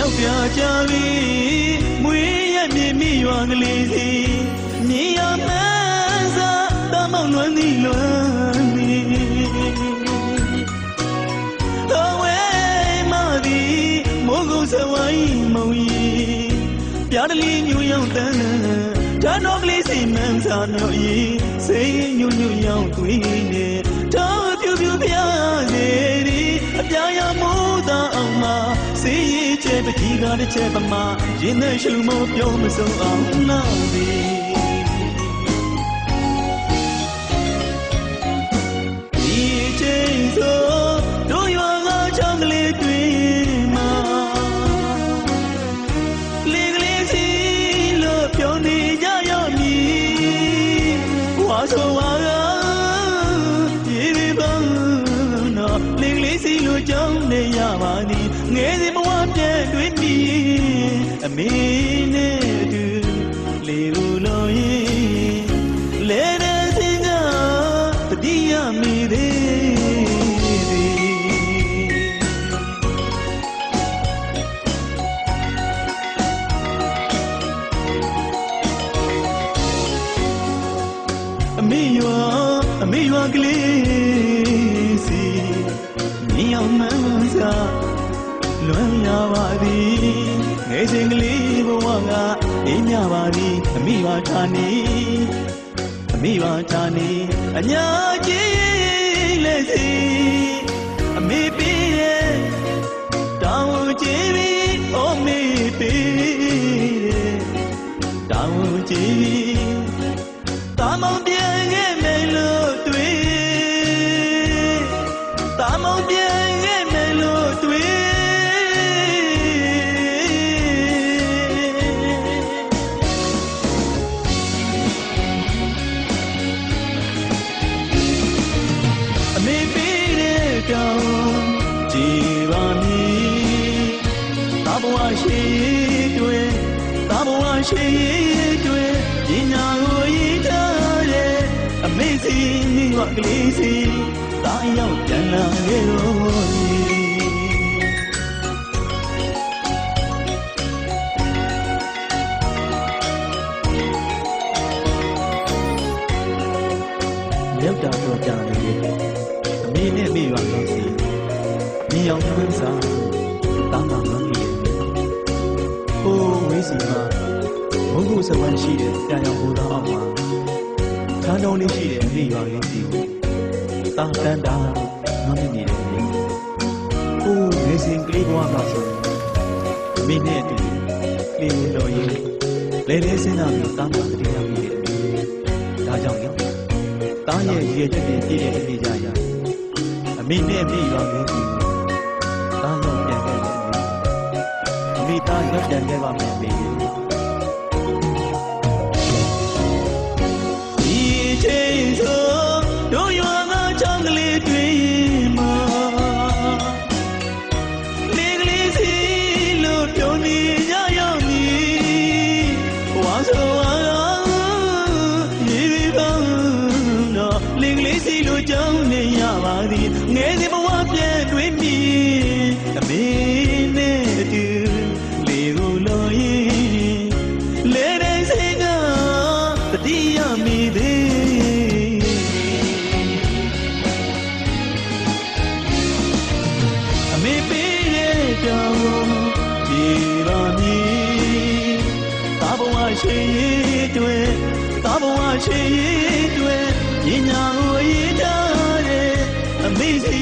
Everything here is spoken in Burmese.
ရောက်ပြကြပြီမွေးရမြင့်မိရွာကလေးစီမြင်ရမှန်းစားတမောင်လွမ်းသည်လွမ်းသည်တော်ဝဲမသည်မိုးကုတ်စဝိုင်းမုံကြီးပြားတလီညူရောက်တန်းဓာတ်တော်ကလေးစီမန်းစားမြောက်ကြီးစိတ်ညူညူရောက်သွေးနေတော်ပြူပြူပြားစေသည်အပြာရမိုးသာအောင်မှာစေးရီကျဲပတိကားတစ်ချက်ပမာရင်နဲ့ရှူမပြောမဆုံးအောင်နောက်သည်ဒီချိန်ဆိုတို့ရွာကချောင်းကလေးတွင်မှာလေကလေးစီလို့ပြောနေကြရမည်ဝါဆိုဝါကရေဒီပန်းတော့လေကလေးစီလို့ကြောင်းနေရပါသည်ငယ်စဉ်ဘဝပြည့်တွင်ပြီးအမေနဲ့အတူလေကိုလို့ရင်လေတဲ့စင်ကတတိယမိသေးသည်အမေရွာကလေးစီမြေအောင်မှန်းစားလွမ်းရပါသည်ငယ်စဉ်ကလေးဘဝကအေးမြပါသည်အမိရွာဌာနေအညာကြီးလက်စီအမေပေးရဲ့တောင်းကြည့်ပြီးအိုမေပေးတောင်းကြည့်ပြီးတာမောင်ပြန်ခဲ့မယ်လို့တွေ့တာမောင်ပြန်ခဲ့မယ်လို့တွေ့အမေပေးတဲ့တောင်းကြည်ပါမည်တာဘဝရှိတွေ့တာဘဝရှိတွေ့ပညာကိုရည်ထားတဲ့အမေစီမိဘကလေးစီတာရောက်ပြန်လာခဲ့တော့ရောက်တာတော့ကြာနေတယ်အမေနဲ့မိဘကလေးစီမြေအောင်မှန်းစားတာမှမဟုတ်ဘူး။အိုးဝေးစီမှာမုန်းဖို့စဝမ်းရှိတဲ့ကြာရောက်ဘုရားအောင်မှာခန်းတော်လေးရှိတဲ့အမိရွာလေးစီတာတန်တာမမနေတယ်လေ။အိုးငယ်စဉ်ကလေးဘဝမှာဆိုမိနဲ့အတူလေးတော်ရင်လဲလဲစဉ်းစားပြီးတာမှတတိယမိတယ်။ဒါကြောင့်ရောတားရဲ့ရည်ချက်တွေပြည့်တဲ့အနေကြရအမိနဲ့အမိရွာလေးစီတားရောက်ပြန်ခဲ့တယ်အမိသားရောက်ပြန်ခဲ့ပါမယ်မေဒီချိန်ဆိုတို့ရွာကချောင်းကလေးတွင်မှာလေကလေးစီလို့ပြောနေကြရောက်မည်ဝါဆိုဝါရေဒီပန်းတော့လေကလေးစီလို့ကြောင်းနေရပါသည်ငယ်စဉ်ဘဝပြည့်တွင်ပြီးအမေနဲ့အတူလေကိုလို့ရင်လေတဲ့စိတ်ကတတိယမိသေးအမေပေးတဲ့တောင်းဒီပါမည်တာဘဝရှိတွေ့တာဘဝရှိတွေ့ပညာကိုရည်ထားတဲ့အမေစီ